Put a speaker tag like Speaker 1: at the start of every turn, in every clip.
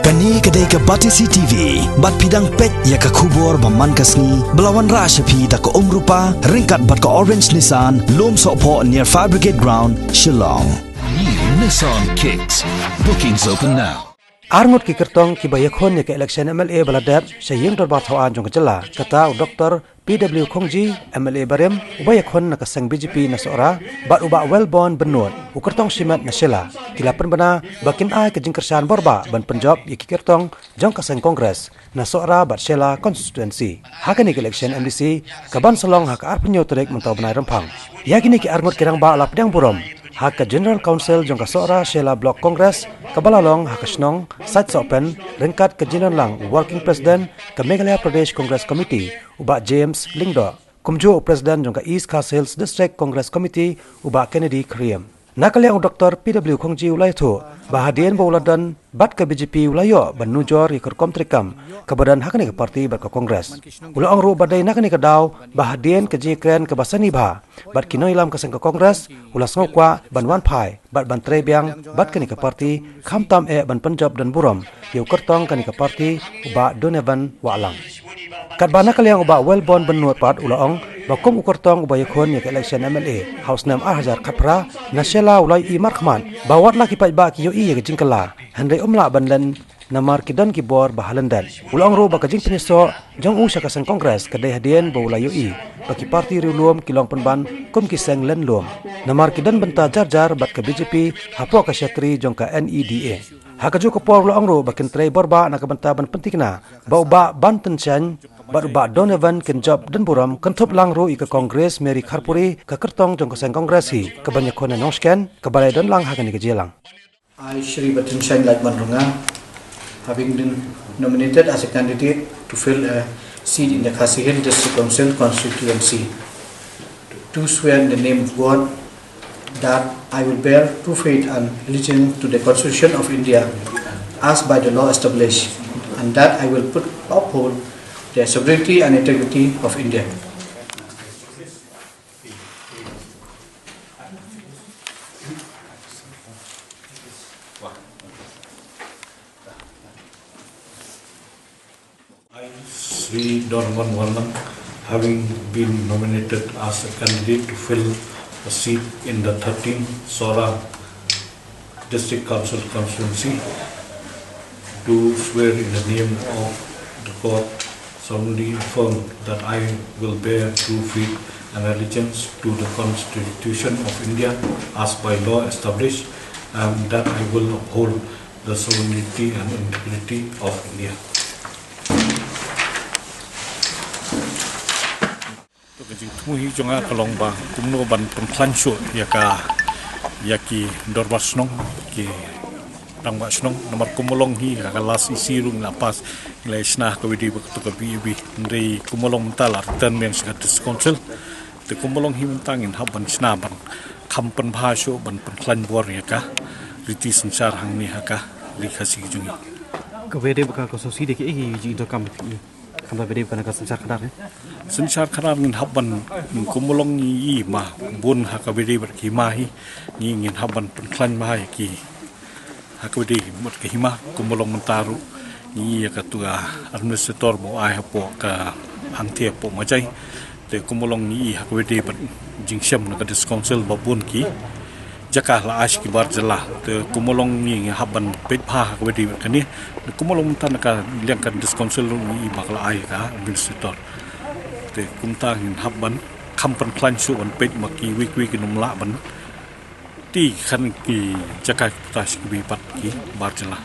Speaker 1: Kani kedai ke Batisi TV, bat pidang pet ya ke kubur baman kasni, belawan rashapi da ke rupa, ringkat bat ke Orange Nissan, lom sokpo near Fire Brigade Ground, Shillong.
Speaker 2: New Nissan Kicks. Bookings open now.
Speaker 3: Armut ki kertong ki bayakon ya ke election MLA baladat saying dorbar thawan jong kejela kata Dr. PW Khongji MLA Barem ubayakon na kasang BJP na sora bat uba Wellborn benut ukertong simat na sila kilapan bana bakin ai ke jingkersan borba ban penjob ya ki kertong jong kasang kongres na sora bat sela constituency hakani ke election MDC kaban selong hak arpenyo trek mentau benai rempang ya gini ki armut kirang ba lap dang burom hak General Council jong kasora Shela Block Congress kabalalong hak snong sat sopen ringkat ke jinan lang Working President ke Meghalaya Pradesh Congress Committee uba James Lingdo kumju President jong ka East Coast Hills District Congress Committee uba Kennedy Kriam nakaliang Dr. PW Khongji ulay tu bahadian bauladan bat ke BJP ulayo ban nujor ikut komtrikam ke badan hakani ke parti bat ke kongres ulang ru badai nakani ke daw bahadian ke jikren ke basani bah bat kino ilam ke seng ke kongres ulas ngokwa ban wan pai bat ban trebiang bat kani ke parti khamtam ban penjab dan buram yu kertong kani ke parti uba Donovan Walang kat bana kaliang uba Wellborn benut pat ulang bakum ukertong uba yakon ya ke election MLA house name hajar kapra nasyala ulai i markman bawat laki pat ba ki yo i ya ke jingkala handai umla bandan namar kidan kibor bahalandan ulang ro bakajing peniso jong u syakasan kongres kedai hadian baula yo i baki parti riulum kilong penban kum kiseng len lum namar kidan benta jar bat ke BJP hapo ka syatri jong ka NEDA hakaju ko por ulang ro bakin trei borba na kabenta ban pentikna bau ba banten chan bat ba Donovan kenjob dan buram kentup lang ro i ke kongres Mary Kharpuri ke kertong jong kaseng kongres hi kebanyakan nongsken kebalai dan lang hakani ke jelang
Speaker 4: I, Shri Batin Shine Laikman Runga, having been nominated as a candidate to fill a seat in the Khasi Hill District Council constituency, to swear in the name of God that I will bear true faith and allegiance to the Constitution of India as by the law established, and that I will uphold the sovereignty and integrity of India.
Speaker 5: Sri Donovan Walang, having been nominated as a candidate to fill a seat in the 13th Sora District Council constituency, do swear in the name of the court, solemnly affirm that I will bear true faith and allegiance to the Constitution of India as by law established, and that I will uphold the sovereignty and integrity of India. Kajing tumuhi jonga kalong ba kumno ban pengklansu ya ki dorbar snong ki rangba snong nomor kumolong hi ka las isirung lapas nilai snah ka wedi bakto ka bibi ndrei kumolong talar tan meng sakat diskonsel te kumolong hi mentangin haban snah ban kampen bhaso ban pengklan bor ya ka riti sansar hang ni haka likhasi jungi
Speaker 3: ka wedi bakal ko sosi de ki ji do kam kanda wedi kana ka sansar kadar
Speaker 5: Sensar karar ngin haban kumulong ni ma bun hakabedi berkimahi ni ngin haban penklan mahai ki hakabedi berkihima kumulong mentaru ni katua administrator mo ai hapo ka antie po majai te kumulong ni hakabedi ber jingsyam na ka council babun ki jakah la ash ki bar jala te kumulong ni haban petpha hakabedi berkani kumulong tan ka liang ka council ni bakla ai ka administrator te kumta ngin habban kampan klansu ban pet maki wik numla ban ti khan ki jakai putas ki pat ki barjala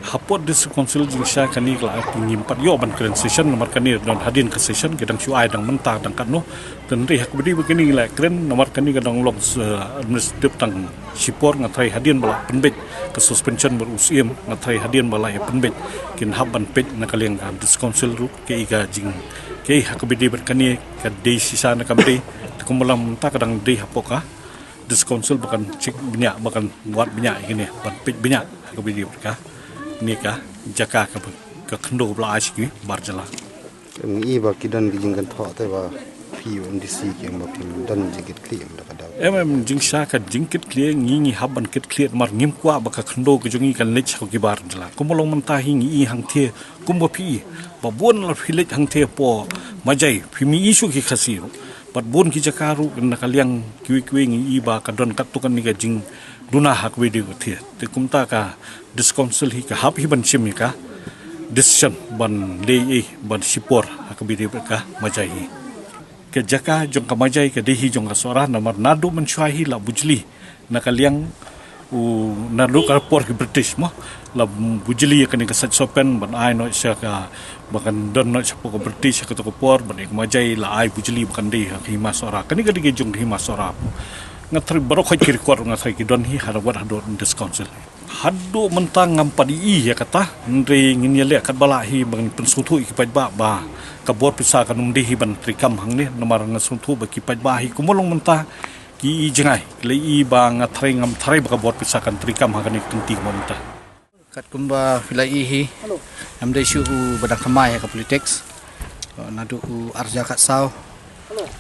Speaker 5: hapot dis council jing sha kani kla ngim pat yo ban kren session nomor kani don hadin ke session gedang su ai dang mentah dang kanu dan ri hak bedi begini la kren nomor kani gedang log administrative tang sipor ngatai hadin bala penbet ke suspension berusim ngatai hadin bala ya penbet kin habban pet nakaliang dis council ru ke iga jing ke hakabidi berkani ke di sisa na kamdi kumulang ta kadang di hapoka dis council bukan cik banyak bukan buat banyak gini buat pit banyak hakabidi berka ni ka jaka ke kendo bla aski barjala
Speaker 6: ngi ba kidan gijing kan tho te ba pi on disi ki ma pi dan jigit klim da kada
Speaker 5: jing sha ka jingkit kle ngi haban kit kle mar ngim kwa baka khando ke jongi kan lech ko gibar jala kumolong menta hi ngi hang the kumbo pi ba bon la philech hang the po majai phimi isu ki khasiru pat bon ki jakaru na kaliang kiwi ngi ba ka don katukan ni ka jing duna hak wedi ko the te kumta ka dis council hi ka hap hi ban sim ka decision ban le ban sipor hak bidi ka majai hi ke jaka jong kamajai ke dehi jong asora namar nadu mensyuahi la bujli nakaliang nadu ka por ke British mo la bujli ke ni kasat sopen ban ai no sya ka bakan don no sapo ke British ke to por ban ek majai la ai bujli bakan de ha hima sora kani ke dige jong hima sora ngatri barok khoi kir kor ngatri ki don hi harawat hado this council hadu mentang ngampadi ya kata ndre ngin yele kat bala hi bang pensutu ki pajba ba kabor pisa kanum di ban trikam hang ni nomar ngasuntu baki pajba hi kumolong menta ki jengai le i bang thrai ngam thrai ba kabor pisa kan trikam hang ni tenti monta
Speaker 4: kat kumba filai hi amde shu badak kamai ka politics nadu arja kat sau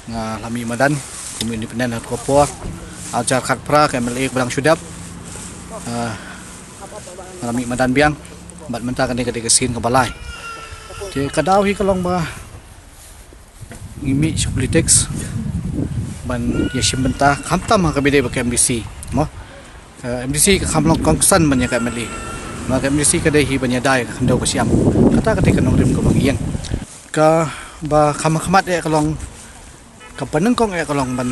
Speaker 4: nga lami madan kum independen hat kopor arja kat pra ka MLA badang sudap lami madan biang bat menta kan ke sin ke balai je kadau hi kalong ba imi politics ban yashim benta khamtam ka bide ba MDC mo MDC ka khamlong kongsan ban ya ka MLA ma ka MDC ka dei hi ban ya dai ka khando ka siam kata ka kanong rim ko bang iyang ka ba khamat e kalong ka paneng kong e kalong ban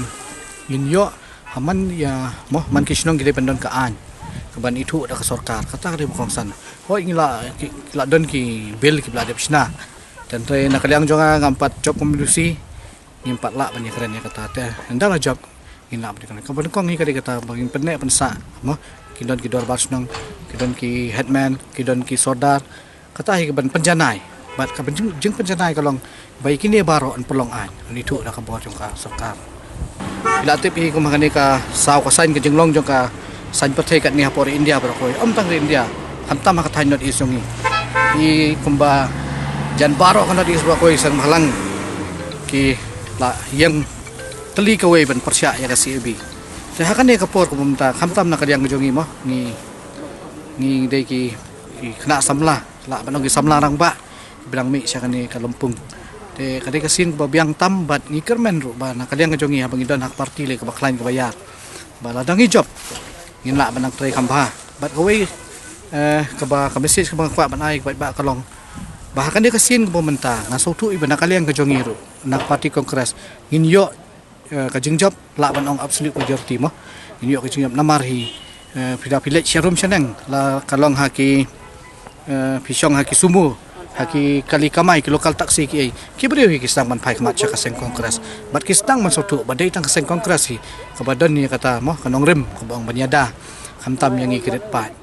Speaker 4: inyo haman ya mo man kisnong gide pendon ka an ban itu ada ke sarkar kata dia bukongsan ho ingila don ki bill ki blade psna dan tre nakaliang jonga ngampat job komunikasi ngimpat la banyak keren ya kata teh ndala job ngila berikan kapan kong hi kata bangin penek pensa mo kidon ki dor basnong kidon ki headman kidon ki sodar kata hi ban penjanai bat ka jeng penjanai kalong baik ini baro an pelong an itu ada ke bawah jongka sarkar bila tip hi kumangani ka saw ka sign ke jenglong jongka san patay kat ni hapor India berkoi tang India hantam ka thain not isongi i kumba jan baro kana di berkoi sang halang ki la yang teli ka we ban persya ya ka CB saya kan ni kapor kumta hantam na kadyang jongi mo ni dei ki kena samla la banong ki samla rang ba bilang mi siya kan ni kalumpung de kadai kasin ba biang tambat ni kermen ru ba na kadyang jongi habang idon hak parti le ka baklain ka bayar ba ladang job ngin la banang tray kambha bat kawai ka ba ka message ka ba kwa banai ba kalong bahkan dia kasin ka pementa ngaso tu iban nakaliang ka jongiru nak parti kongres ngin yo ka jingjob la banong absolute majority mo ngin yo ka jingjob namar hi pida pilet sharum sanang la kalong haki pisong haki sumu haki kali kamai ki lokal taksi ki beriu ki stang man pai kmat cha ka seng kongres bat ki stang man sotu badai tang ka seng kongres hi ka badon ni kata mo kanong rim ko bang banyada khamtam yang i kiret pat